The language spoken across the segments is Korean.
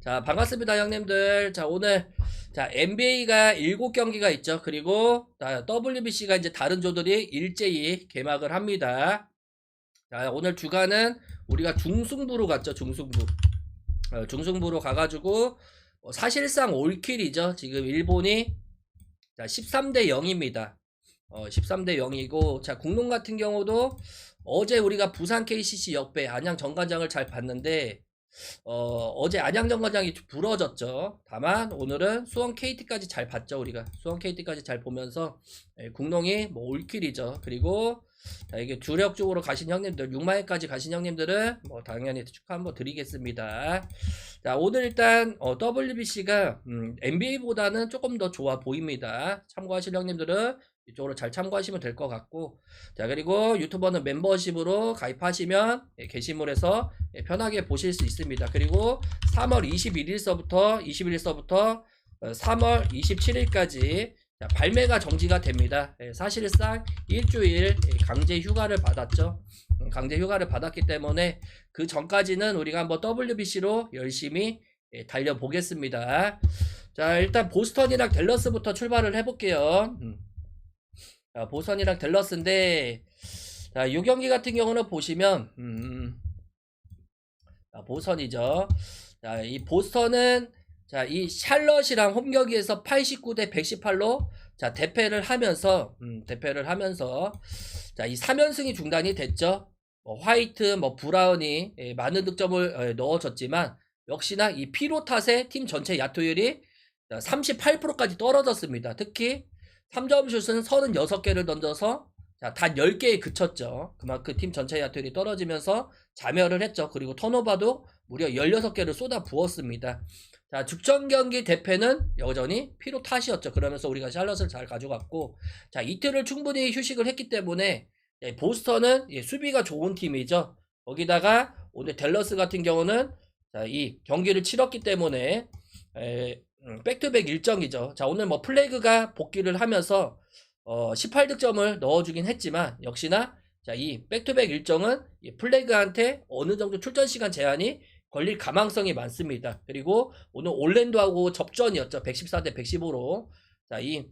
자, 반갑습니다, 형님들. 자, 오늘, 자, NBA가 7경기가 있죠. 그리고, 자, WBC가 이제 다른 조들이 일제히 개막을 합니다. 자, 오늘 주간은 우리가 중승부로 갔죠, 중승부. 중승부로 가가지고, 사실상 올킬이죠. 지금 일본이, 자, 13대 0입니다. 13대 0이고, 자, 공동 같은 경우도 어제 우리가 부산 KCC 역배 안양 정관장을 잘 봤는데, 어제 안양정거장이 부러졌죠. 다만 오늘은 수원 KT까지 잘 봤죠. 우리가 수원 KT까지 잘 보면서 국농이 뭐 올킬이죠. 그리고 자, 이게 주력 쪽으로 가신 형님들 6만회까지 가신 형님들은 뭐 당연히 축하 한번 드리겠습니다. 자, 오늘 일단 WBC가 NBA보다는 조금 더 좋아 보입니다. 참고하실 형님들은 이쪽으로 잘 참고하시면 될 것 같고, 자, 그리고 유튜버는 멤버십으로 가입하시면 게시물에서 편하게 보실 수 있습니다. 그리고 3월 21일서부터 3월 27일까지 발매가 정지가 됩니다. 사실상 일주일 강제 휴가를 받았죠. 강제 휴가를 받았기 때문에 그 전까지는 우리가 한번 WBC로 열심히 달려보겠습니다. 자, 일단 보스턴이랑 댈러스부터 출발을 해볼게요. 자, 보스턴이랑 댈러스인데, 자, 이 경기 같은 경우는 보시면, 자, 보스턴이죠. 자, 이 보스턴은, 자, 이 샬럿이랑 홈 경기에서 89대 118로, 자, 대패를 하면서, 자, 이 3연승이 중단이 됐죠. 뭐 화이트, 뭐, 브라운이, 많은 득점을 넣어줬지만, 역시나 이 피로 탓에 팀 전체 야투율이 38%까지 떨어졌습니다. 특히, 3점 슛은 36개를 던져서 자, 단 10개에 그쳤죠. 그만큼 팀 전체 야투율이 떨어지면서 자멸을 했죠. 그리고 턴오버도 무려 16개를 쏟아 부었습니다. 자, 죽전 경기 대패는 여전히 피로 탓이었죠. 그러면서 우리가 샬럿을 잘 가져갔고, 자, 이틀을 충분히 휴식을 했기 때문에 보스턴은 수비가 좋은 팀이죠. 거기다가 오늘 댈러스 같은 경우는 자, 이 경기를 치렀기 때문에 백투백 일정이죠. 자, 오늘 뭐 플래그가 복귀를 하면서 18득점을 넣어주긴 했지만 역시나 자, 이 백투백 일정은 이 플래그한테 어느 정도 출전 시간 제한이 걸릴 가망성이 많습니다. 그리고 오늘 올랜도하고 접전이었죠. 114대 115로. 자, 이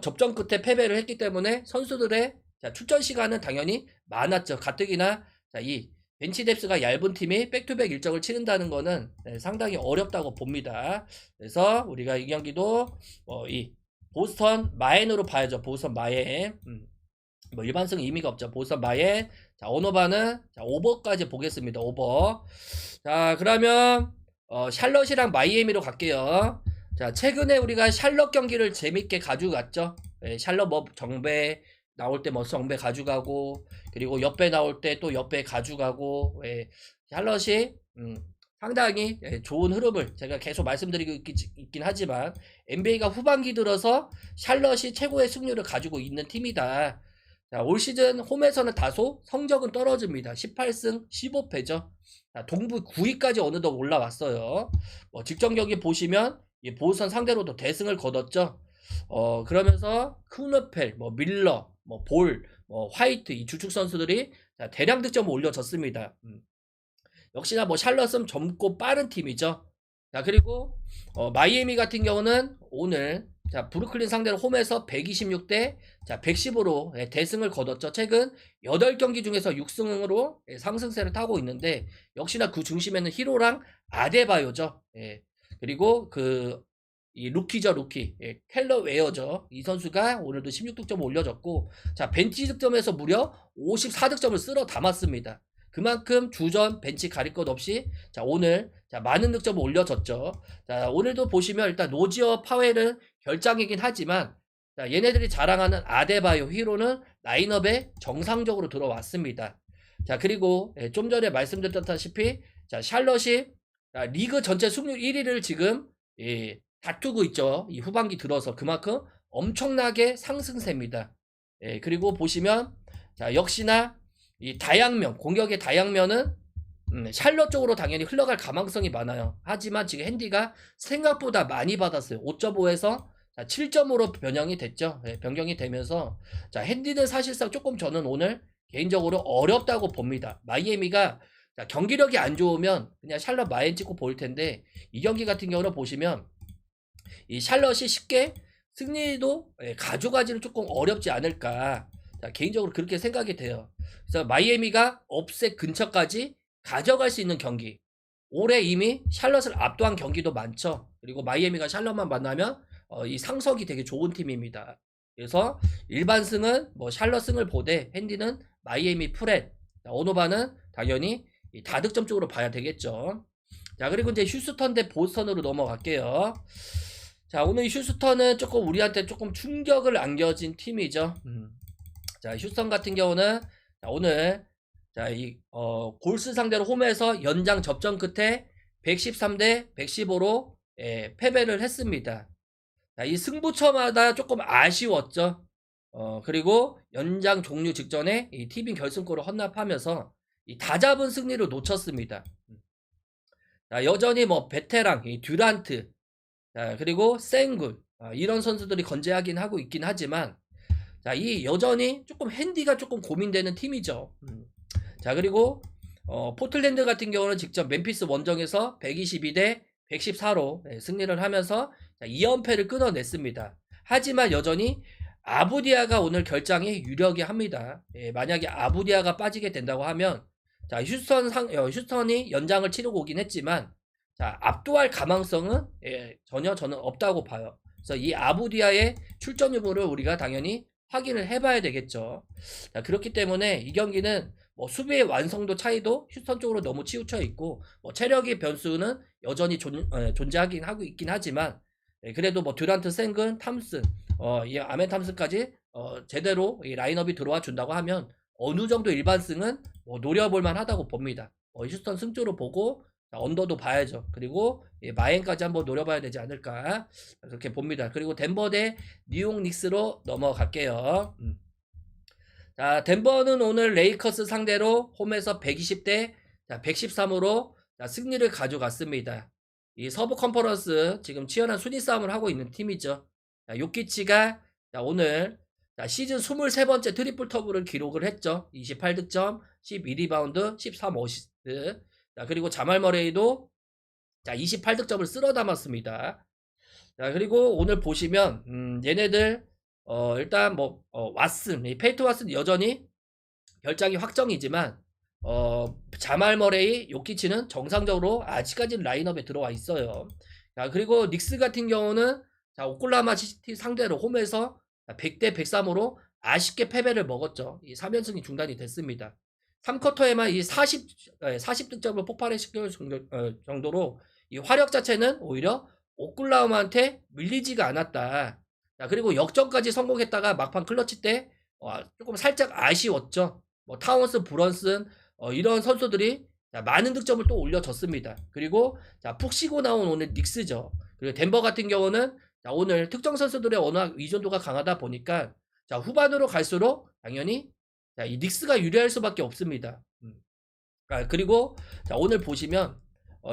접전 끝에 패배를 했기 때문에 선수들의 자, 출전 시간은 당연히 많았죠. 가뜩이나 자, 이 벤치 뎁스가 얇은 팀이 백투백 일정을 치른다는 거는 상당히 어렵다고 봅니다. 그래서 우리가 이 경기도 이 보스턴 마엔으로 봐야죠. 보스턴 마엔. 뭐 일반성 의미가 없죠. 보스턴 마엔. 자, 언어바는 자, 오버까지 보겠습니다. 오버. 자, 그러면 샬럿이랑 마이애미로 갈게요. 자, 최근에 우리가 샬럿 경기를 재밌게 가져갔죠. 샬럿 뭐 정배 나올 때 뭐 정배 가져가고, 그리고 옆배 나올 때 또 옆배 가져가고, 샬럿이 상당히 좋은 흐름을 제가 계속 말씀드리고 있긴 하지만 NBA가 후반기 들어서 샬럿이 최고의 승률을 가지고 있는 팀이다. 자, 올 시즌 홈에서는 다소 성적은 떨어집니다. 18승 15패죠. 자, 동부 9위까지 어느덧 올라왔어요. 직전 경기 보시면 보스턴 상대로도 대승을 거뒀죠. 그러면서 크누펠, 뭐 밀러, 뭐 볼, 뭐 화이트 이 주축 선수들이 자, 대량 득점을 올려줬습니다. 역시나 뭐 샬럿은 젊고 빠른 팀이죠. 자, 그리고 마이애미 같은 경우는 오늘 자, 브루클린 상대로 홈에서 126대 자, 115로 대승을 거뒀죠. 최근 8경기 중에서 6승으로 상승세를 타고 있는데 역시나 그 중심에는 히로랑 아데바요죠. 그리고 이 루키죠, 루키. 켈러 웨어죠. 이 선수가 오늘도 16득점을 올려줬고, 자, 벤치 득점에서 무려 54득점을 쓸어 담았습니다. 그만큼 주전 벤치 가릴 것 없이 자, 오늘 자, 많은 득점을 올려줬죠. 자, 오늘도 보시면 일단 노지어 파웰은 결장이긴 하지만 자, 얘네들이 자랑하는 아데바요 히로는 라인업에 정상적으로 들어왔습니다. 자, 그리고 좀 전에 말씀드렸다시피 자, 샬럿이 자, 리그 전체 승률 1위를 지금 다투고 있죠. 이 후반기 들어서 그만큼 엄청나게 상승세입니다. 그리고 보시면 자, 역시나 이 다양면 공격의 다양면은 샬럿 쪽으로 당연히 흘러갈 가망성이 많아요. 하지만 지금 핸디가 생각보다 많이 받았어요. 5.5에서 7.5로 변형이 됐죠. 변경이 되면서 자, 핸디는 사실상 조금 저는 오늘 개인적으로 어렵다고 봅니다. 마이애미가 자, 경기력이 안 좋으면 그냥 샬럿 마인 찍고 보일 텐데 이 경기 같은 경우는 보시면 이 샬럿이 쉽게 승리도 가져가지는 조금 어렵지 않을까. 자, 개인적으로 그렇게 생각이 돼요. 그래서 마이애미가 업셋 근처까지 가져갈 수 있는 경기. 올해 이미 샬럿을 압도한 경기도 많죠. 그리고 마이애미가 샬럿만 만나면 이 상석이 되게 좋은 팀입니다. 그래서 일반 승은 뭐 샬럿 승을 보되 핸디는 마이애미 프렛, 오노바는 당연히 이 다득점 쪽으로 봐야 되겠죠. 자, 그리고 이제 휴스턴 대 보스턴으로 넘어갈게요. 자, 오늘 휴스턴은 조금 우리한테 조금 충격을 안겨진 팀이죠. 자, 휴스턴 같은 경우는 자, 오늘 자, 골스 상대로 홈에서 연장 접전 끝에 113대 115로 패배를 했습니다. 자, 이 승부처마다 조금 아쉬웠죠. 그리고 연장 종료 직전에 이 티빙 결승골을 헌납하면서 이 다잡은 승리를 놓쳤습니다. 자, 여전히 뭐 베테랑 이 듀란트, 자, 그리고 생군 이런 선수들이 건재하긴 하고 있긴 하지만 자, 이 여전히 조금 핸디가 조금 고민되는 팀이죠. 자, 그리고 포틀랜드 같은 경우는 직접 멤피스 원정에서 122대 114로 승리를 하면서 2연패를 끊어냈습니다. 하지만 여전히 아부디아가 오늘 결장에 유력이 합니다. 만약에 아부디아가 빠지게 된다고 하면 자, 휴스턴이 연장을 치르고 오긴 했지만 자, 압도할 가망성은 전혀 저는 없다고 봐요. 그래서 이 아부디아의 출전 여부를 우리가 당연히 확인을 해봐야 되겠죠. 자, 그렇기 때문에 이 경기는 뭐 수비의 완성도 차이도 휴스턴 쪽으로 너무 치우쳐 있고 뭐 체력의 변수는 여전히 존재하긴 하고 있긴 하지만 그래도 뭐 듀란트, 생근, 탐슨, 이 아멘 탐슨까지 제대로 이 라인업이 들어와 준다고 하면 어느 정도 일반승은 뭐 노려볼 만하다고 봅니다. 휴스턴 승조로 보고 언더도 봐야죠. 그리고 마엔까지 한번 노려봐야 되지 않을까 그렇게 봅니다. 그리고 덴버 대 뉴욕 닉스로 넘어갈게요. 자, 덴버는 오늘 레이커스 상대로 홈에서 120대 113으로 승리를 가져갔습니다. 이 서부 컨퍼런스 지금 치열한 순위 싸움을 하고 있는 팀이죠. 자, 요키치가 오늘 시즌 23번째 트리플 터블을 기록을 했죠. 28득점, 12리바운드, 13어시스트. 자, 그리고 자말 머레이도 28득점을 쓸어 담았습니다. 자, 그리고 오늘 보시면 얘네들 일단 뭐 왓슨, 페이트 왓슨 여전히 결장이 확정이지만 자말 머레이, 요키치는 정상적으로 아직까지는 라인업에 들어와 있어요. 자, 그리고 닉스 같은 경우는 자, 오클라호마 시티 상대로 홈에서 100대 103으로 아쉽게 패배를 먹었죠. 이 3연승이 중단이 됐습니다. 3쿼터에만 이 40득점을 폭발시킬 정도로 이 화력 자체는 오히려 오클라호마한테 밀리지가 않았다. 자, 그리고 역전까지 성공했다가 막판 클러치 때 조금 살짝 아쉬웠죠. 뭐 타운스, 브런슨 이런 선수들이 많은 득점을 또 올려줬습니다. 그리고 푹 쉬고 나온 오늘 닉스죠. 그리고 덴버 같은 경우는 오늘 특정 선수들의 워낙 의존도가 강하다 보니까 후반으로 갈수록 당연히 이 닉스가 유리할 수밖에 없습니다. 그리고 오늘 보시면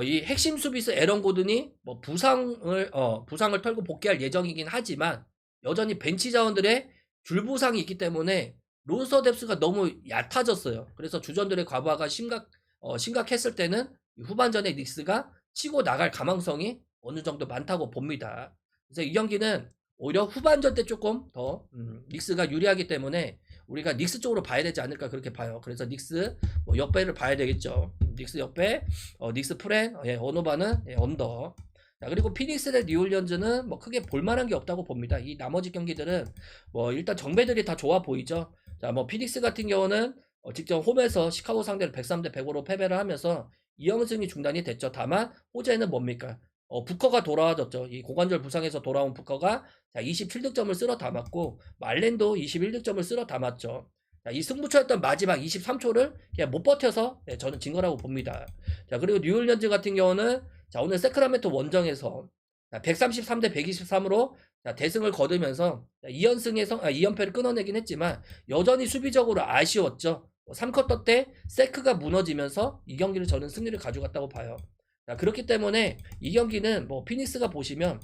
이 핵심 수비수 에런 고든이 뭐 부상을 털고 복귀할 예정이긴 하지만 여전히 벤치 자원들의 줄부상이 있기 때문에 로스터 뎁스가 너무 얕아졌어요. 그래서 주전들의 과부하가 심각했을 때는 후반전에 닉스가 치고 나갈 가망성이 어느 정도 많다고 봅니다. 그래서 이 경기는 오히려 후반전 때 조금 더 닉스가 유리하기 때문에 우리가 닉스 쪽으로 봐야 되지 않을까 그렇게 봐요. 그래서 닉스 역배를 봐야 되겠죠. 닉스 역배, 닉스 프렌, 오노바는 언더. 자, 그리고 피닉스 대 뉴올리언즈는 뭐 크게 볼만한 게 없다고 봅니다. 이 나머지 경기들은 뭐 일단 정배들이 다 좋아 보이죠. 자, 뭐 피닉스 같은 경우는 직접 홈에서 시카고 상대로 103대 105로 패배를 하면서 2연승이 중단이 됐죠. 다만 호재는 뭡니까? 부커가 돌아와졌죠. 이 고관절 부상에서 돌아온 부커가 27득점을 쓸어 담았고 말렌도 21득점을 쓸어 담았죠. 자, 이 승부처였던 마지막 23초를 그냥 못 버텨서 저는 진 거라고 봅니다. 자, 그리고 뉴올리언즈 같은 경우는 오늘 세크라멘토 원정에서 133대 123으로 대승을 거두면서 2연패를 끊어내긴 했지만 여전히 수비적으로 아쉬웠죠. 3쿼터 때 세크가 무너지면서 이 경기를 저는 승리를 가져갔다고 봐요. 자, 그렇기 때문에 이 경기는 뭐 피닉스가 보시면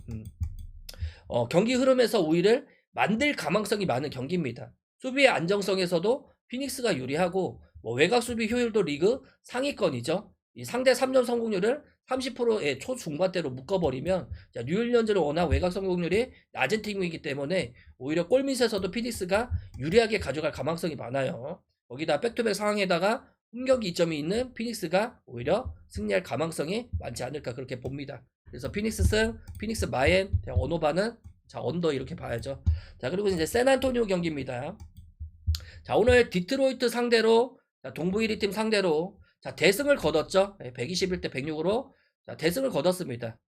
경기 흐름에서 우위를 만들 가망성이 많은 경기입니다. 수비의 안정성에서도 피닉스가 유리하고 뭐 외곽 수비 효율도 리그 상위권이죠. 이 상대 3점 성공률을 30%의 초중반대로 묶어버리면 뉴일리언즈는 워낙 외곽 성공률이 낮은 팀이기 때문에 오히려 골밑에서도 피닉스가 유리하게 가져갈 가망성이 많아요. 거기다 백투백 상황에다가 홈경기 이점이 있는 피닉스가 오히려 승리할 가망성이 많지 않을까 그렇게 봅니다. 그래서 피닉스 승, 피닉스 마엔, 어노바는 자 언더 이렇게 봐야죠. 자 그리고 이제 샌안토니오 경기입니다. 자 오늘 디트로이트 상대로 동부 1위 팀 상대로 자 대승을 거뒀죠. 121대 106으로 자 대승을 거뒀습니다.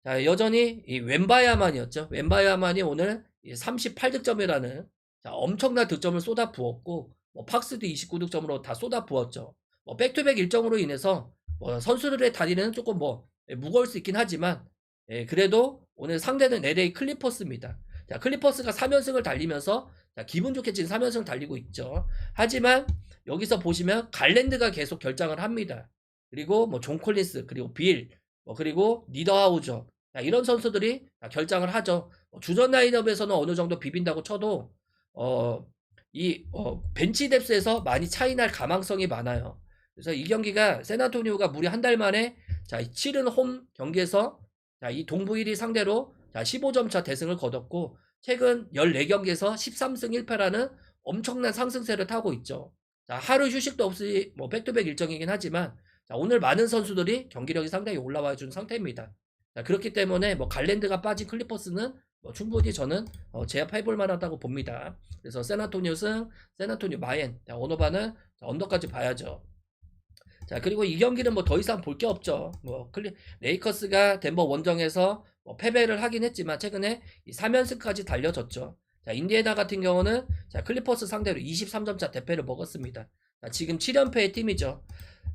자 여전히 이 웬바야만이었죠. 웬바야만이 오늘 38득점이라는 자 엄청난 득점을 쏟아 부었고 뭐 팍스도 29득점으로 다 쏟아 부었죠. 뭐 백투백 일정으로 인해서 뭐 선수들의 다리는 조금 뭐 무거울 수 있긴 하지만 그래도 오늘 상대는 LA 클리퍼스입니다. 자 클리퍼스가 3연승을 달리면서 자, 기분 좋게 지금 3연승 달리고 있죠. 하지만 여기서 보시면 갈랜드가 계속 결장을 합니다. 그리고 뭐 존 콜린스 그리고 빌 그리고 니더하우저 이런 선수들이 결장을 하죠. 주전 라인업에서는 어느 정도 비빈다고 쳐도 벤치 뎁스에서 많이 차이 날 가망성이 많아요. 그래서 이 경기가 샌안토니오가 무려 한 달 만에 자, 치른 홈 경기에서 자, 이 동부 1위 상대로 자, 15점 차 대승을 거뒀고 최근 14경기에서 13승 1패라는 엄청난 상승세를 타고 있죠. 자, 하루 휴식도 없이 뭐 백투백 일정이긴 하지만 자, 오늘 많은 선수들이 경기력이 상당히 올라와 준 상태입니다. 자, 그렇기 때문에 뭐 갈랜드가 빠진 클리퍼스는 뭐 충분히 저는 제압해볼 만하다고 봅니다. 그래서 샌안토니오 승, 샌안토니오 마엔, 오노바는 언더까지 봐야죠. 자 그리고 이 경기는 뭐 더 이상 볼 게 없죠. 뭐 레이커스가 덴버 원정에서 뭐 패배를 하긴 했지만 최근에 3연승까지 달려졌죠. 자 인디애나 같은 경우는 자 클리퍼스 상대로 23점차 대패를 먹었습니다. 자, 지금 7연패의 팀이죠.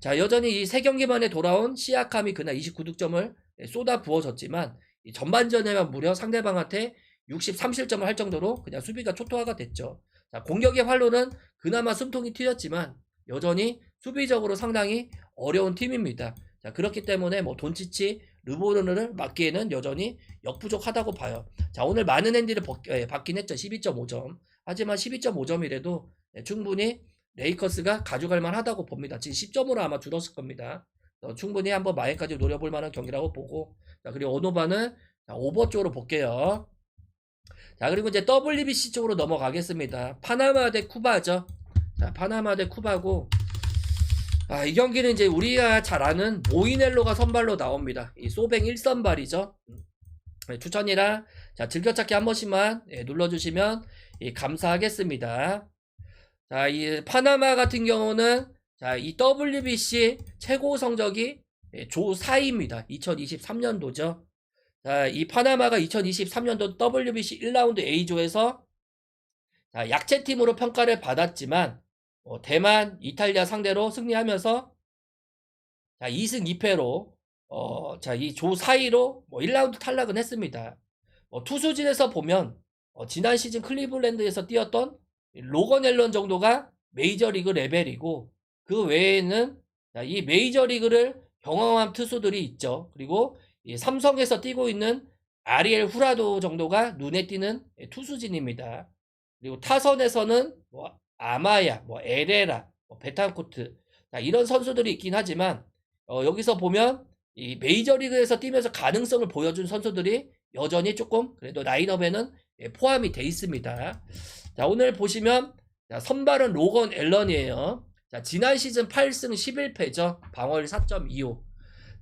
자 여전히 이 3경기 만에 돌아온 시아캄이 그날 29득점을 쏟아 부어졌지만 이 전반전에만 무려 상대방한테 63실점을 할 정도로 그냥 수비가 초토화가 됐죠. 자 공격의 활로는 그나마 숨통이 튀었지만 여전히 수비적으로 상당히 어려운 팀입니다. 자, 그렇기 때문에 뭐 돈치치, 르보르를 막기에는 여전히 역부족하다고 봐요. 자, 오늘 많은 핸디를 받긴 했죠. 12.5점. 하지만 12.5점이라도 충분히 레이커스가 가져갈 만하다고 봅니다. 지금 10점으로 아마 줄었을 겁니다. 충분히 한번 마엔까지 노려볼 만한 경기라고 보고 자, 그리고 오노바는 자, 오버 쪽으로 볼게요. 자, 그리고 이제 WBC 쪽으로 넘어가겠습니다. 파나마 대 쿠바죠. 자, 파나마 대 쿠바고 이 경기는 이제 우리가 잘 아는 모이넬로가 선발로 나옵니다. 이 소뱅 1선발이죠. 추천이랑 자, 즐겨찾기 한 번씩만 눌러주시면 감사하겠습니다. 자, 이 파나마 같은 경우는 자, 이 WBC 최고 성적이 조 4위입니다. 2023년도죠. 자, 이 파나마가 2023년도 WBC 1라운드 A조에서 자, 약체팀으로 평가를 받았지만 대만, 이탈리아 상대로 승리하면서 자, 2승 2패로 자, 이 조 4위로 1라운드 탈락은 했습니다. 투수진에서 보면 지난 시즌 클리블랜드에서 뛰었던 로건 앨런 정도가 메이저리그 레벨이고 그 외에는 자, 이 메이저리그를 경험한 투수들이 있죠. 그리고 이 삼성에서 뛰고 있는 아리엘 후라도 정도가 눈에 띄는 투수진입니다. 그리고 타선에서는 아마야, 에레라, 베탄코트 자, 이런 선수들이 있긴 하지만 여기서 보면 이 메이저리그에서 뛰면서 가능성을 보여준 선수들이 여전히 조금 그래도 라인업에는 포함이 돼 있습니다. 자 오늘 보시면 자, 선발은 로건 앨런이에요. 자 지난 시즌 8승 11패죠. 방어율 4.25.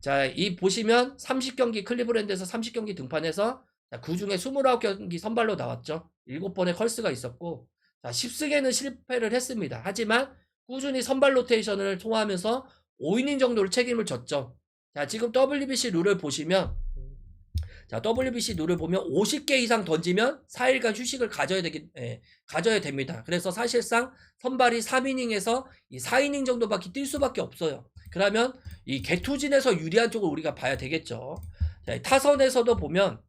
자 이 보시면 30경기 클리브랜드에서 30경기 등판해서 자, 그중에 29경기 선발로 나왔죠. 7번의 컬스가 있었고 자, 10승에는 실패를 했습니다. 하지만 꾸준히 선발 로테이션을 통하면서 5이닝 정도를 책임을 졌죠. 자, 지금 WBC 룰을 보시면 자, WBC 룰을 보면 50개 이상 던지면 4일간 휴식을 가져야 됩니다. 그래서 사실상 선발이 3이닝에서 이 4이닝 정도밖에 뛸 수밖에 없어요. 그러면 이 개투진에서 유리한 쪽을 우리가 봐야 되겠죠. 자, 타선에서도 보면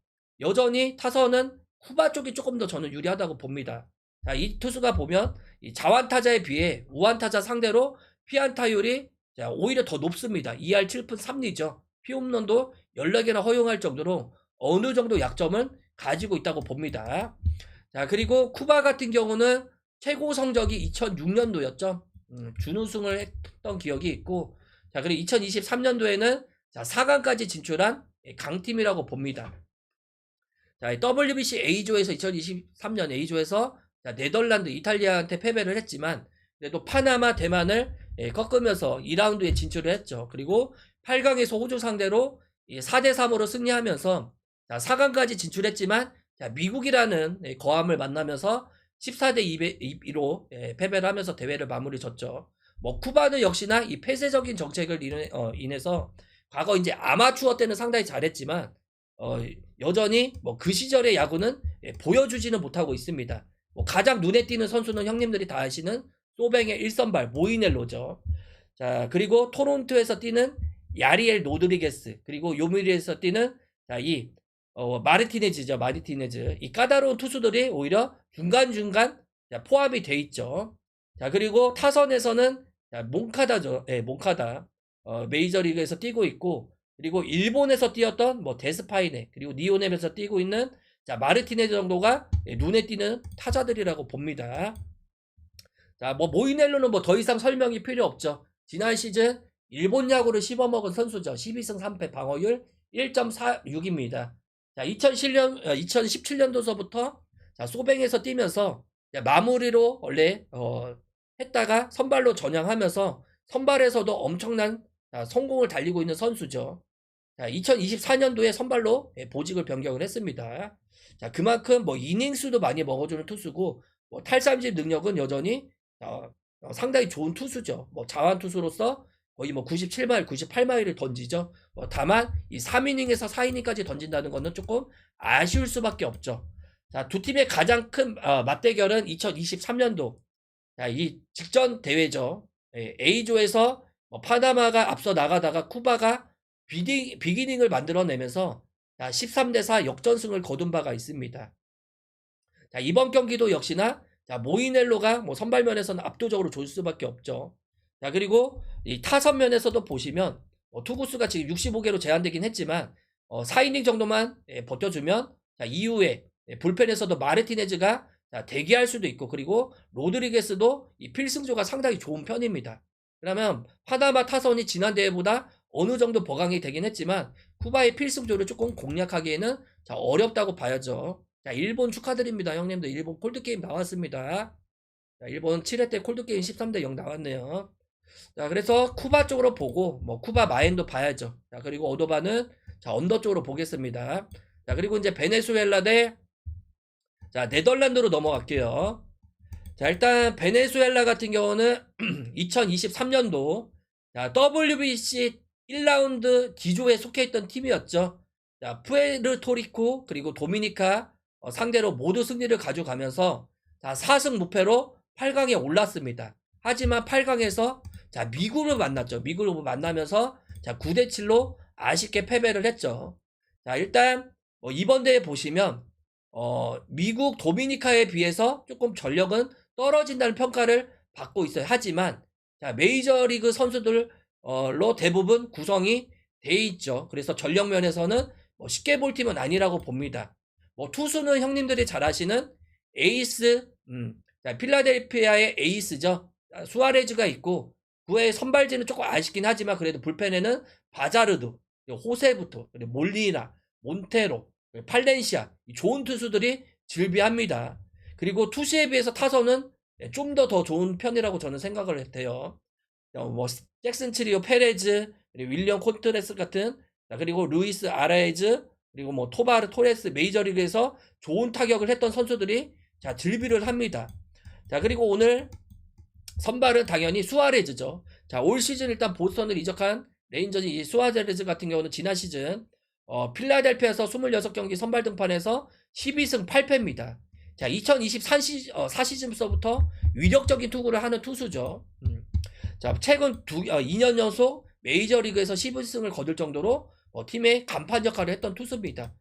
여전히 타선은 쿠바 쪽이 조금 더 저는 유리하다고 봅니다. 자, 이 투수가 보면 이 자완타자에 비해 우완타자 상대로 피안타율이 자, 오히려 더 높습니다. 2할 7푼 3리죠. 피홈런도 14개나 허용할 정도로 어느 정도 약점은 가지고 있다고 봅니다. 자, 그리고 쿠바 같은 경우는 최고 성적이 2006년도였죠. 준우승을 했던 기억이 있고, 자, 그리고 2023년도에는 자, 4강까지 진출한 강팀이라고 봅니다. 자, WBC A조에서 2023년 A조에서 자, 네덜란드, 이탈리아한테 패배를 했지만 그래도 파나마, 대만을 꺾으면서 2라운드에 진출을 했죠. 그리고 8강에서 호주 상대로 4대3으로 승리하면서 자, 4강까지 진출했지만 자, 미국이라는 거함을 만나면서 14대2로 패배를 하면서 대회를 마무리 졌죠. 뭐 쿠바는 역시나 이 폐쇄적인 정책을 인해서 과거 이제 아마추어 때는 상당히 잘했지만 여전히 뭐 그 시절의 야구는 보여주지는 못하고 있습니다. 뭐 가장 눈에 띄는 선수는 형님들이 다 아시는 소뱅의 1선발 모이넬로죠. 자, 그리고 토론토에서 뛰는 야리엘 로드리게스, 그리고 요미리에서 뛰는 자, 이 마르티네즈죠. 마르티네즈. 이 까다로운 투수들이 오히려 중간중간 포함이 돼 있죠. 자, 그리고 타선에서는 자, 몽카다죠. 몽카다. 메이저리그에서 뛰고 있고, 그리고 일본에서 뛰었던 뭐 데스파이네, 그리고 니오넴에서 뛰고 있는 자, 마르티네즈 정도가 눈에 띄는 타자들이라고 봅니다. 자, 뭐 모이넬로는 뭐 더 이상 설명이 필요 없죠. 지난 시즌 일본 야구를 씹어먹은 선수죠. 12승 3패, 방어율 1.46입니다. 자, 2017년도서부터 자, 소뱅에서 뛰면서 자, 마무리로 원래 했다가 선발로 전향하면서 선발에서도 엄청난 자, 성공을 달리고 있는 선수죠. 자, 2024년도에 선발로 보직을 변경을 했습니다. 자, 그만큼 뭐 이닝수도 많이 먹어주는 투수고, 뭐 탈삼진 능력은 여전히 상당히 좋은 투수죠. 뭐 자완 투수로서 거의 뭐 97마일, 98마일을 던지죠. 다만 이 3이닝에서 4이닝까지 던진다는 것은 조금 아쉬울 수밖에 없죠. 자, 두 팀의 가장 큰 맞대결은 2023년도 자, 이 직전 대회죠. A조에서 파나마가 앞서 나가다가 쿠바가 비기닝을 만들어내면서 13대4 역전승을 거둔 바가 있습니다. 자, 이번 경기도 역시나 자, 모이넬로가 뭐 선발면에서는 압도적으로 좋을 수밖에 없죠. 자, 그리고 이 타선면에서도 보시면 투구수가 지금 65개로 제한되긴 했지만 4이닝 정도만 버텨주면 자, 이후에 불펜에서도 마르티네즈가 자, 대기할 수도 있고, 그리고 로드리게스도 이 필승조가 상당히 좋은 편입니다. 그러면 파나마 타선이 지난 대회보다 어느 정도 보강이 되긴 했지만 쿠바의 필승조를 조금 공략하기에는 자, 어렵다고 봐야죠. 자, 일본 축하드립니다. 형님들 일본 콜드게임 나왔습니다. 자, 일본 7회 때 콜드게임 13대0 나왔네요. 자, 그래서 쿠바 쪽으로 보고 뭐 쿠바 마엔도 봐야죠. 자, 그리고 오도바는 자, 언더 쪽으로 보겠습니다. 자, 그리고 이제 베네수엘라 대 자, 네덜란드로 넘어갈게요. 자, 일단 베네수엘라 같은 경우는 2023년도 자, WBC 1라운드 D조에 속해 있던 팀이었죠. 자, 푸에르토리코 그리고 도미니카 상대로 모두 승리를 가져가면서 자, 4승 무패로 8강에 올랐습니다. 하지만 8강에서 자, 미국을 만났죠. 미국을 만나면서 자, 9대7로 아쉽게 패배를 했죠. 자, 일단 이번 대회 보시면 미국 도미니카에 비해서 조금 전력은 떨어진다는 평가를 받고 있어요. 하지만 자, 메이저리그 선수들로 대부분 구성이 돼 있죠. 그래서 전력 면에서는 쉽게 볼 팀은 아니라고 봅니다. 투수는 형님들이 잘 아시는 에이스, 자, 필라델피아의 에이스죠. 수아레즈가 있고 그외에 선발진은 조금 아쉽긴 하지만 그래도 불펜에는 바자르드, 호세부터, 몰리나, 몬테로, 팔렌시아 좋은 투수들이 즐비합니다. 그리고 투수에 비해서 타선은 좀 더 좋은 편이라고 저는 생각을 해요. 뭐 잭슨 트리오 페레즈, 그리고 윌리엄 콘트레스 같은 그리고 루이스 아라에즈, 그리고 뭐 토바르 토레스 메이저리그에서 좋은 타격을 했던 선수들이 자, 즐비를 합니다. 자, 그리고 오늘 선발은 당연히 수아레즈죠. 자, 올 시즌 일단 보스턴을 이적한 레인저즈 이 수아레즈 같은 경우는 지난 시즌 필라델피아에서 26경기 선발 등판해서 12승 8패입니다. 자, 2024시즌부터 위력적인 투구를 하는 투수죠. 자, 최근 2년 연속 메이저리그에서 12승을 거둘 정도로 팀의 간판 역할을 했던 투수입니다.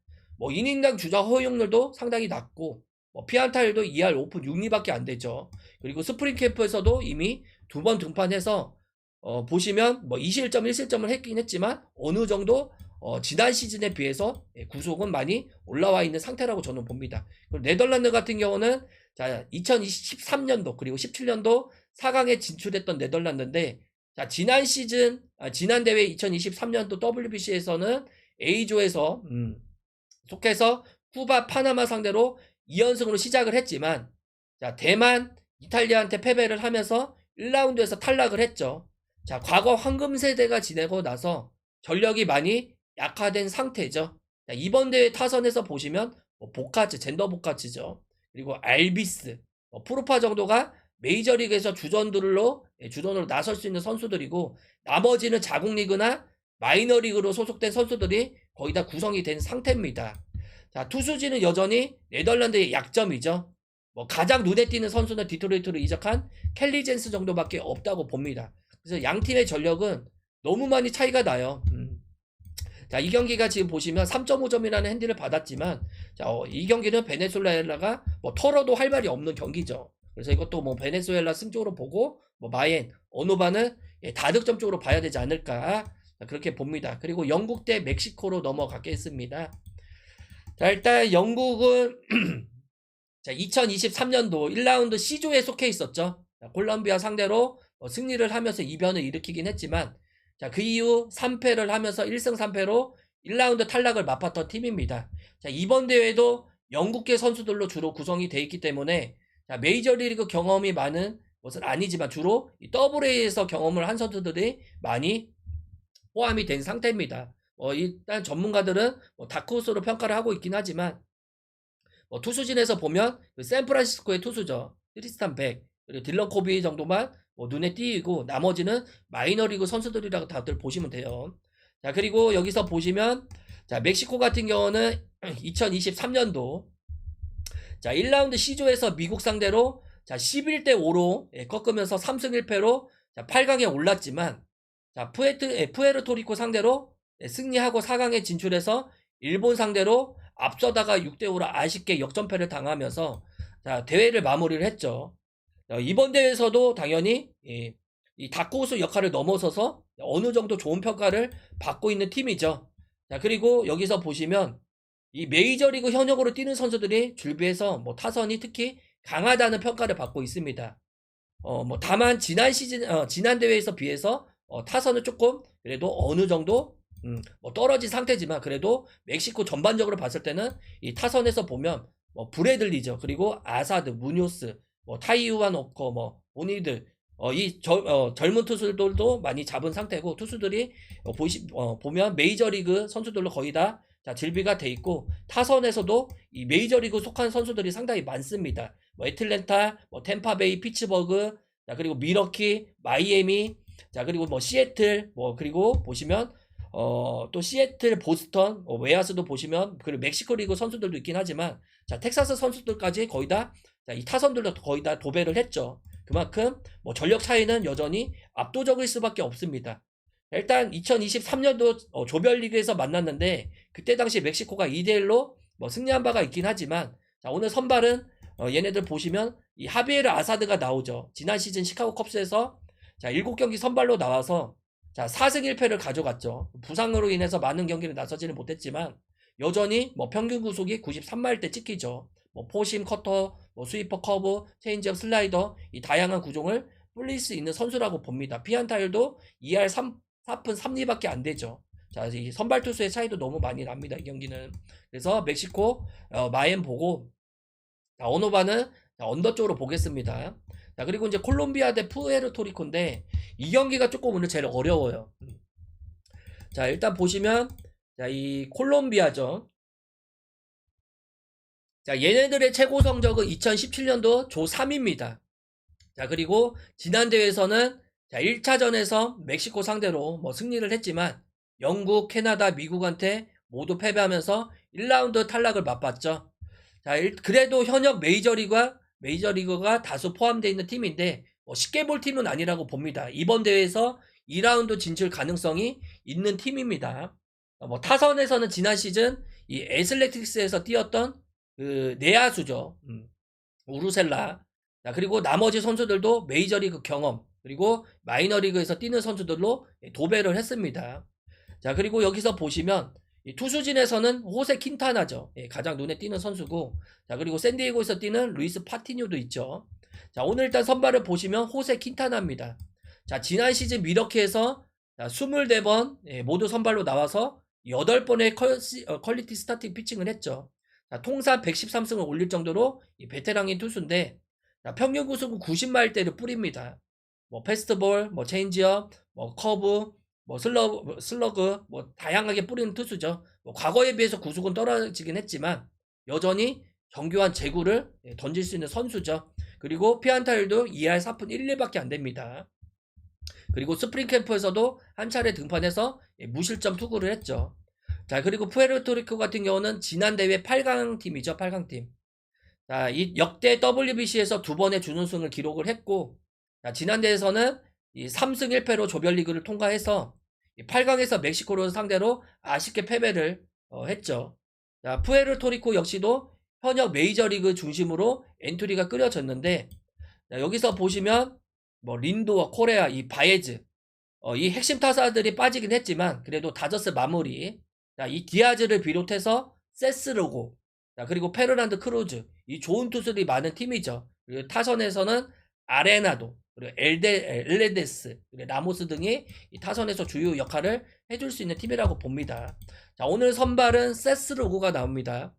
이닝당 주자 허용률도 상당히 낮고 피안타율도 2할 5푼 6리밖에 안 되죠. 그리고 스프링 캠프에서도 이미 2번 등판해서 보시면 21점 1실점을 했긴 했지만 어느 정도 지난 시즌에 비해서 구속은 많이 올라와 있는 상태라고 저는 봅니다. 네덜란드 같은 경우는 자, 2013년도 그리고 17년도 4강에 진출했던 네덜란드인데, 자, 지난 대회 2023년도 WBC에서는 A조에서 속해서 쿠바, 파나마 상대로 2연승으로 시작을 했지만, 자, 대만, 이탈리아한테 패배를 하면서 1라운드에서 탈락을 했죠. 자, 과거 황금 세대가 지내고 나서 전력이 많이 약화된 상태죠. 자, 이번 대회 타선에서 보시면 보카츠, 젠더 보카츠죠. 그리고 알비스, 프로파 정도가 메이저리그에서 주전으로 나설 수 있는 선수들이고, 나머지는 자국리그나 마이너리그로 소속된 선수들이 거의 다 구성이 된 상태입니다. 자, 투수진은 여전히 네덜란드의 약점이죠. 가장 눈에 띄는 선수는 디트로이트로 이적한 켈리 젠스 정도밖에 없다고 봅니다. 그래서 양 팀의 전력은 너무 많이 차이가 나요. 자, 이 경기가 지금 보시면 3.5점이라는 핸디를 받았지만, 자, 이 경기는 베네수엘라가 털어도 할 말이 없는 경기죠. 그래서 이것도 베네수엘라 승쪽으로 보고, 마엔, 어누바는 다득점 쪽으로 봐야 되지 않을까, 자, 그렇게 봅니다. 그리고 영국 대 멕시코로 넘어가겠습니다. 자, 일단 영국은 자, 2023년도 1라운드 C조에 속해 있었죠. 자, 콜롬비아 상대로 승리를 하면서 이변을 일으키긴 했지만, 자, 그 이후 3패를 하면서 1승 3패로 1라운드 탈락을 맛봤던 팀입니다. 자, 이번 대회도 영국계 선수들로 주로 구성이 되어 있기 때문에, 자, 메이저리그 경험이 많은 것은 아니지만 주로 WA에서 경험을 한 선수들이 많이 포함이 된 상태입니다. 일단 전문가들은 다크호스로 평가를 하고 있긴 하지만, 투수진에서 보면 샌프란시스코의 투수죠. 트리스탄 백, 그리고 딜런 코비 정도만 눈에 띄고, 나머지는 마이너리그 선수들이라고 다들 보시면 돼요. 자, 그리고 여기서 보시면, 자, 멕시코 같은 경우는 2023년도 자, 1라운드 C조에서 미국 상대로 자, 11대 5로 꺾으면서 3승 1패로 자, 8강에 올랐지만, 자, 푸에르토리코 상대로 승리하고 4강에 진출해서 일본 상대로 앞서다가 6대 5로 아쉽게 역전패를 당하면서 자, 대회를 마무리를 했죠. 이번 대회에서도 당연히 이 다크호스 역할을 넘어서서 어느 정도 좋은 평가를 받고 있는 팀이죠. 자, 그리고 여기서 보시면 이 메이저리그 현역으로 뛰는 선수들이 줄비해서 타선이 특히 강하다는 평가를 받고 있습니다. 다만 지난 대회에서 비해서 타선은 조금 그래도 어느 정도 떨어진 상태지만, 그래도 멕시코 전반적으로 봤을 때는 이 타선에서 보면 브래들리죠. 그리고 아사드, 무뇨스, 타이유안 오커, 오니드, 젊은 투수들도 많이 잡은 상태고, 투수들이 보면 메이저리그 선수들로 거의 다 자, 질비가 돼 있고, 타선에서도 이 메이저리그 속한 선수들이 상당히 많습니다. 애틀랜타, 템파베이, 피츠버그, 자, 그리고 미러키, 마이애미, 자, 그리고 시애틀, 그리고 보시면 또 시애틀, 보스턴, 웨아스도 보시면, 그리고 멕시코 리그 선수들도 있긴 하지만, 자, 텍사스 선수들까지 거의 다, 자, 이 타선들도 거의 다 도배를 했죠. 그만큼 전력 차이는 여전히 압도적일 수밖에 없습니다. 일단 2023년도 조별리그에서 만났는데, 그때 당시 멕시코가 2대1로 승리한 바가 있긴 하지만, 자, 오늘 선발은 얘네들 보시면 이 하비에르 아사드가 나오죠. 지난 시즌 시카고 컵스에서 자, 7경기 선발로 나와서 자, 4승 1패를 가져갔죠. 부상으로 인해서 많은 경기를 나서지는 못했지만, 여전히 평균 구속이 93마일대 찍히죠. 포심, 커터, 스위퍼, 커브, 체인지업, 슬라이더, 이 다양한 구종을 뿌릴 수 있는 선수라고 봅니다. 피안타율도 2할 4푼 3리밖에 안 되죠. 자, 이 선발 투수의 차이도 너무 많이 납니다, 이 경기는. 그래서 멕시코 마엔 보고, 자, 어노바는 언더 쪽으로 보겠습니다. 자, 그리고 이제 콜롬비아 대 푸에르토리코인데, 이 경기가 조금 오늘 제일 어려워요. 자, 일단 보시면, 자, 이 콜롬비아죠. 자, 얘네들의 최고 성적은 2017년도 조 3입니다. 자, 그리고 지난 대회에서는 자, 1차전에서 멕시코 상대로 승리를 했지만, 영국, 캐나다, 미국한테 모두 패배하면서 1라운드 탈락을 맛봤죠. 자, 그래도 현역 메이저리그가 다수 포함되어 있는 팀인데, 쉽게 볼 팀은 아니라고 봅니다. 이번 대회에서 2라운드 진출 가능성이 있는 팀입니다. 타선에서는 지난 시즌 이 애슬레틱스에서 뛰었던 그 내야수죠. 우르셀라. 자, 그리고 나머지 선수들도 메이저리그 경험, 그리고 마이너리그에서 뛰는 선수들로 도배를 했습니다. 자, 그리고 여기서 보시면 이 투수진에서는 호세 킨타나죠. 예, 가장 눈에 띄는 선수고, 자, 그리고 샌디에고에서 뛰는 루이스 파티뉴도 있죠. 자, 오늘 일단 선발을 보시면 호세 킨타나입니다. 자, 지난 시즌 미러키에서 24번 모두 선발로 나와서 8번의 퀄리티 스타팅 피칭을 했죠. 자, 통산 113승을 올릴 정도로 베테랑인 투수인데, 자, 평균 구속은 90마일대를 뿌립니다. 뭐 패스트볼, 뭐 체인지업, 뭐 커브, 뭐 슬러그, 뭐 다양하게 뿌리는 투수죠. 뭐 과거에 비해서 구속은 떨어지긴 했지만 여전히 정교한 제구를 던질 수 있는 선수죠. 그리고 피안타율도 2할 4푼 1리밖에 안 됩니다. 그리고 스프링 캠프에서도 한 차례 등판해서 무실점 투구를 했죠. 자, 그리고 푸에르토리코 같은 경우는 지난 대회 8강 팀이죠. 8강 팀. 자, 이 역대 WBC에서 2번의 준우승을 기록을 했고, 자, 지난 대회에서는 이 3승 1패로 조별리그를 통과해서 8강에서 멕시코를 상대로 아쉽게 패배를 했죠. 자, 푸에르토리코 역시도 현역 메이저리그 중심으로 엔트리가 끓여졌는데, 자, 여기서 보시면 뭐 린도어, 코레아, 이 바에즈, 이 핵심 타사들이 빠지긴 했지만 그래도 다저스 마무리, 자, 이 디아즈를 비롯해서 세스로고, 자, 그리고 페르난드 크루즈, 이 좋은 투수들이 많은 팀이죠. 그리고 타선에서는 아레나도, 그리고 엘레데스, 그리고 라모스 등이 이 타선에서 주요 역할을 해줄 수 있는 팀이라고 봅니다. 자, 오늘 선발은 세스로고가 나옵니다.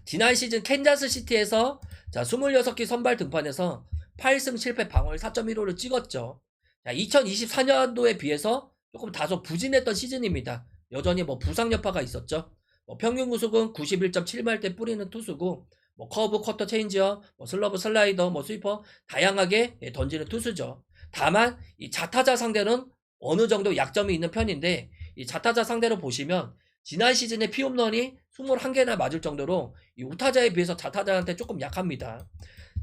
지난 시즌 캔자스 시티에서 자, 26기 선발 등판에서 8승 7패 방어율 4.15를 찍었죠. 자, 2024년도에 비해서 조금 다소 부진했던 시즌입니다. 여전히 뭐 부상 여파가 있었죠. 뭐 평균 구속은 91.7마일대 뿌리는 투수고, 뭐 커브, 커터, 체인지어, 뭐 슬러브, 슬라이더, 뭐 스위퍼 다양하게 던지는 투수죠. 다만 이 자타자 상대는 어느 정도 약점이 있는 편인데, 이 자타자 상대로 보시면 지난 시즌에 피홈런이 21개나 맞을 정도로 이 우타자에 비해서 자타자한테 조금 약합니다.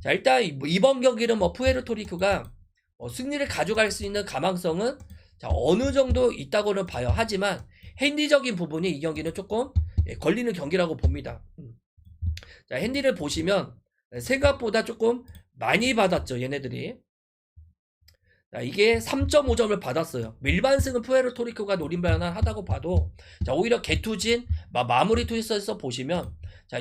자, 일단 이번 경기는 뭐 푸에르토리코가 승리를 가져갈 수 있는 가망성은 자, 어느 정도 있다고는 봐요. 하지만 핸디적인 부분이 이 경기는 조금 걸리는 경기라고 봅니다. 자, 핸디를 보시면 생각보다 조금 많이 받았죠, 얘네들이. 자, 이게 3.5점을 받았어요. 일반승은 푸에르토리코가 노림발만 하다고 봐도, 자, 오히려 개투진 마무리 투수에서 보시면, 자,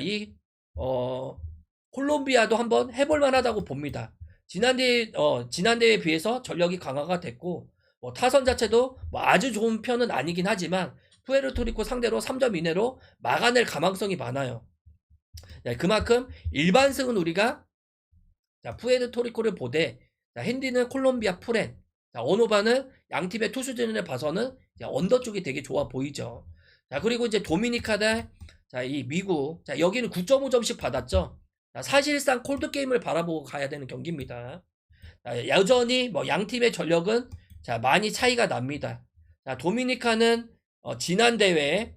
콜롬비아도 한번 해볼만 하다고 봅니다. 지난 대회에 비해서 전력이 강화가 됐고, 뭐 타선 자체도 뭐 아주 좋은 편은 아니긴 하지만 푸에르토리코 상대로 3점 이내로 막아낼 가망성이 많아요. 자, 그만큼 일반승은 우리가 자, 푸에르토리코를 보되, 자, 핸디는 콜롬비아 프렌, 자, 오노바는 양팀의 투수진을 봐서는 언더 쪽이 되게 좋아 보이죠. 자, 그리고 이제 도미니카대, 자, 이 미국, 자, 여기는 9.5점씩 받았죠. 자, 사실상 콜드게임을 바라보고 가야 되는 경기입니다. 자, 여전히 뭐 양팀의 전력은 자, 많이 차이가 납니다. 자, 도미니카는 지난 대회,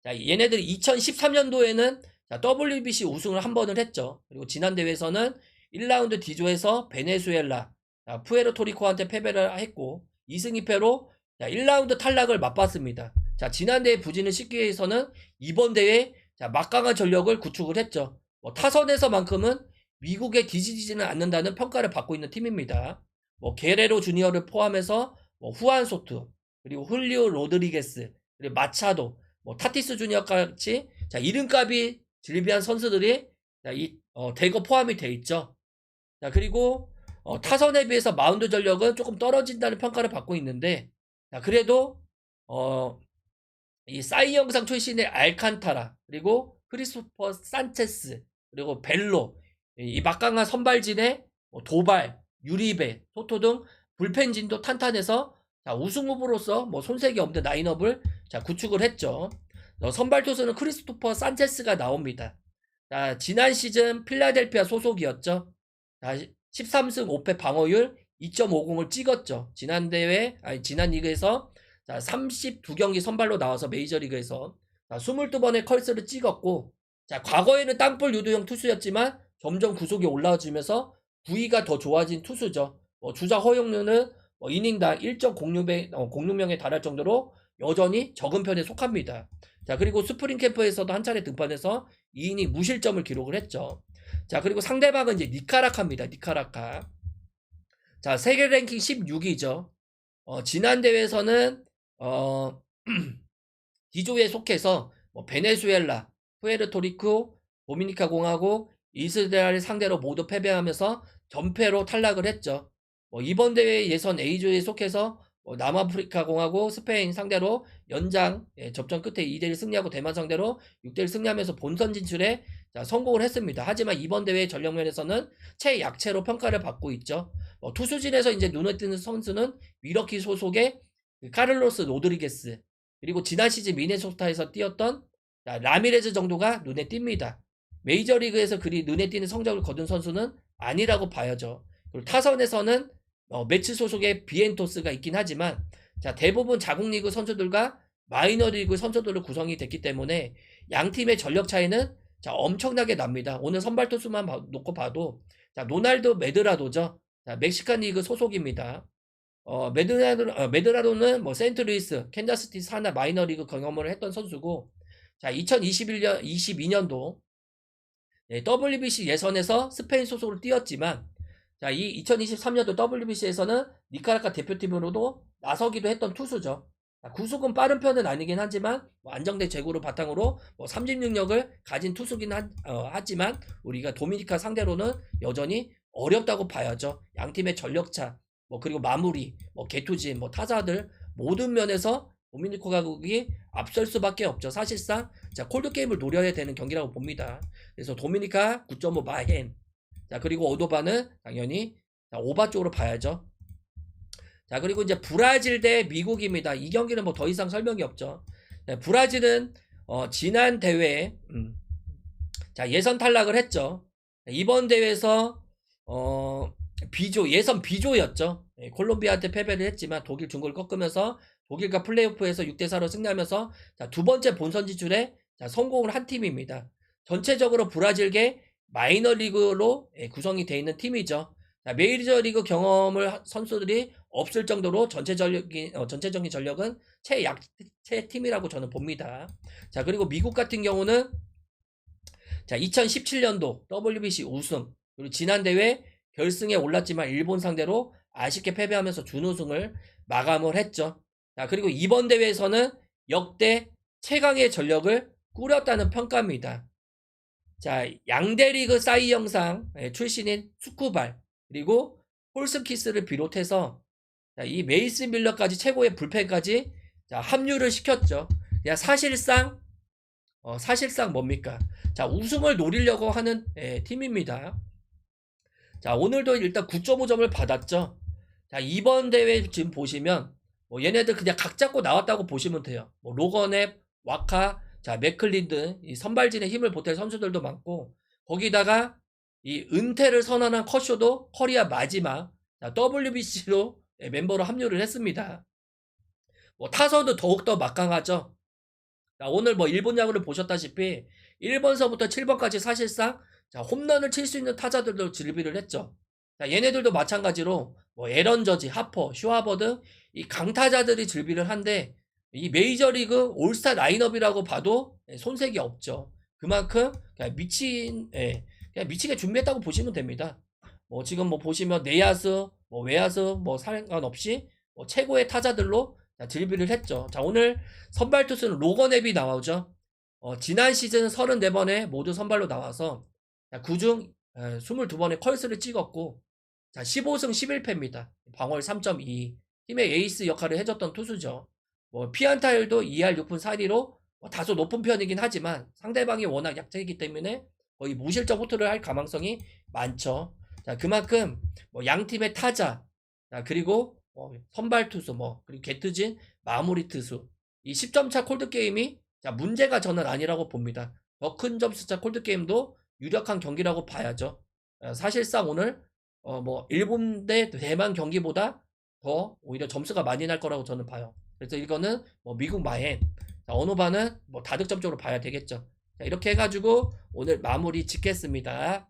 자, 얘네들이 2013년도에는 자, WBC 우승을 한 번을 했죠. 그리고 지난 대회에서는 1라운드 D조에서 베네수엘라, 자, 푸에르토리코한테 패배를 했고 2승 2패로 자, 1라운드 탈락을 맛봤습니다. 자, 지난 대회 부진을 씻기 위해서는 이번 대회 자, 막강한 전력을 구축을 했죠. 뭐 타선에서만큼은 미국에 뒤지지는 않는다는 평가를 받고 있는 팀입니다. 뭐 게레로 주니어를 포함해서 뭐 후안 소투, 그리고 훌리오 로드리게스, 그리고 마차도, 뭐 타티스 주니어 같이 자, 이름값이 질비한 선수들이 자, 대거 포함이 돼 있죠. 자, 그리고 타선에 비해서 마운드 전력은 조금 떨어진다는 평가를 받고 있는데, 자, 그래도 이 사이 영상 출신의 알칸타라, 그리고 크리스토퍼 산체스, 그리고 벨로, 이 막강한 선발진의 도발, 유리베, 토토 등 불펜진도 탄탄해서 자, 우승 후보로서 뭐 손색이 없는 라인업을 자, 구축을 했죠. 선발 투수는 크리스토퍼 산체스가 나옵니다. 자, 지난 시즌 필라델피아 소속이었죠. 자, 13승 5패 방어율 2.50을 찍었죠. 지난 리그에서 자, 32경기 선발로 나와서 메이저리그에서 자, 22번의 컬스를 찍었고, 자, 과거에는 땅볼 유도형 투수였지만 점점 구속이 올라와주면서 부위가 더 좋아진 투수죠. 주자 허용률은 이닝당 1.06명에 달할 정도로 여전히 적은 편에 속합니다. 자, 그리고 스프링 캠프에서도 한 차례 등판해서 2이닝 무실점을 기록을 했죠. 자, 그리고 상대방은 이제 니카라카입니다. 니카라카. 자, 세계 랭킹 16위죠. 지난 대회에서는 D조에 속해서 뭐 베네수엘라, 푸에르토리코, 도미니카 공화국, 이스라엘 상대로 모두 패배하면서 전패로 탈락을 했죠. 뭐 이번 대회 예선 A조에 속해서 남아프리카 공화국, 스페인 상대로 연장 접전 끝에 2대1 승리하고 대만 상대로 6대1 승리하면서 본선 진출에 성공을 했습니다. 하지만 이번 대회 전력면에서는 최약체로 평가를 받고 있죠. 투수진에서 이제 눈에 띄는 선수는 미러키 소속의 카를로스 로드리게스, 그리고 지난 시즌 미네소타에서 뛰었던 라미레즈 정도가 눈에 띕니다. 메이저리그에서 그리 눈에 띄는 성적을 거둔 선수는 아니라고 봐야죠. 그리고 타선에서는 매츠 소속의 비엔토스가 있긴 하지만 대부분 자국리그 선수들과 마이너리그 선수들로 구성이 됐기 때문에 양 팀의 전력 차이는 엄청나게 납니다. 오늘 선발 투수만 놓고 봐도 노날드 메드라도죠. 멕시칸 리그 소속입니다. 메드라도는 뭐 세인트루이스, 캔자스시티 사나 마이너리그 경험을 했던 선수고, 2022년도 WBC 예선에서 스페인 소속으로 뛰었지만, 이 2023년도 WBC에서는 니카라과 대표팀으로도 나서기도 했던 투수죠. 구속은 빠른 편은 아니긴 하지만 안정된 제구를 바탕으로 삼진 능력을 가진 투수긴 하지만 우리가 도미니카 상대로는 여전히 어렵다고 봐야죠. 양 팀의 전력차, 그리고 마무리, 개투진, 타자들 모든 면에서 도미니카 가국이 앞설 수밖에 없죠. 사실상 콜드 게임을 노려야 되는 경기라고 봅니다. 그래서 도미니카 9.5 마헨, 그리고 오도바는 당연히 오바 쪽으로 봐야죠. 그리고 이제 브라질 대 미국입니다. 이 경기는 더 이상 설명이 없죠. 브라질은 지난 대회에 예선 탈락을 했죠. 이번 대회에서 예선 B조였죠. 콜롬비아한테 패배를 했지만 독일, 중국을 꺾으면서 독일과 플레이오프에서 6대4로 승리하면서 두 번째 본선 진출에 성공을 한 팀입니다. 전체적으로 브라질계 마이너리그로 구성이 되어 있는 팀이죠. 메이저리그 경험을 선수들이 없을 정도로 전체적인 전력은 최약체 팀이라고 저는 봅니다. 그리고 미국 같은 경우는 2017년도 WBC 우승, 그리고 지난 대회 결승에 올랐지만 일본 상대로 아쉽게 패배하면서 준우승을 마감을 했죠. 그리고 이번 대회에서는 역대 최강의 전력을 꾸렸다는 평가입니다. 양대리그 사이 영상 출신인 스쿠발, 그리고 홀스키스를 비롯해서 이 메이스 밀러까지 최고의 불펜까지 합류를 시켰죠. 사실상 뭡니까? 우승을 노리려고 하는 팀입니다. 오늘도 일단 9.5점을 받았죠. 이번 대회 지금 보시면 얘네들 그냥 각 잡고 나왔다고 보시면 돼요. 로건앱, 와카, 맥클린든, 이 선발진에 힘을 보탤 선수들도 많고, 거기다가 이 은퇴를 선언한 커쇼도 커리어 마지막 WBC로 멤버로 합류를 했습니다. 타선도 더욱더 막강하죠. 오늘 1번 야구를 보셨다시피 1번서부터 7번까지 사실상 홈런을 칠 수 있는 타자들도 질비를 했죠. 얘네들도 마찬가지로 에런 저지, 하퍼, 슈아버 등 이 강타자들이 질비를 한데, 이 메이저리그 올스타 라인업이라고 봐도 손색이 없죠. 그만큼 그냥 미치게 준비했다고 보시면 됩니다. 지금 보시면 내야수, 외야수 상관없이 최고의 타자들로 질비를 했죠. 오늘 선발 투수는 로건 앱이 나오죠. 지난 시즌 34번에 모두 선발로 나와서 그중 22번의 컬스를 찍었고 15승 11패입니다. 방어율 3.2, 팀의 에이스 역할을 해줬던 투수죠. 피안타율도 2할 6푼 4리로 다소 높은 편이긴 하지만 상대방이 워낙 약체이기 때문에 거의 무실점 호투를 할 가능성이 많죠. 그만큼 양팀의 타자, 그리고 선발 투수, 그리고 개투진, 마무리 투수, 이 10점차 콜드게임이 문제가 저는 아니라고 봅니다. 더 큰 점수차 콜드게임도 유력한 경기라고 봐야죠. 사실상 오늘 일본 대 대만 경기보다 더 오히려 점수가 많이 날 거라고 저는 봐요. 그래서 이거는 미국 마헨, 언어반은 다득점 쪽으로 봐야 되겠죠. 이렇게 해가지고 오늘 마무리 짓겠습니다.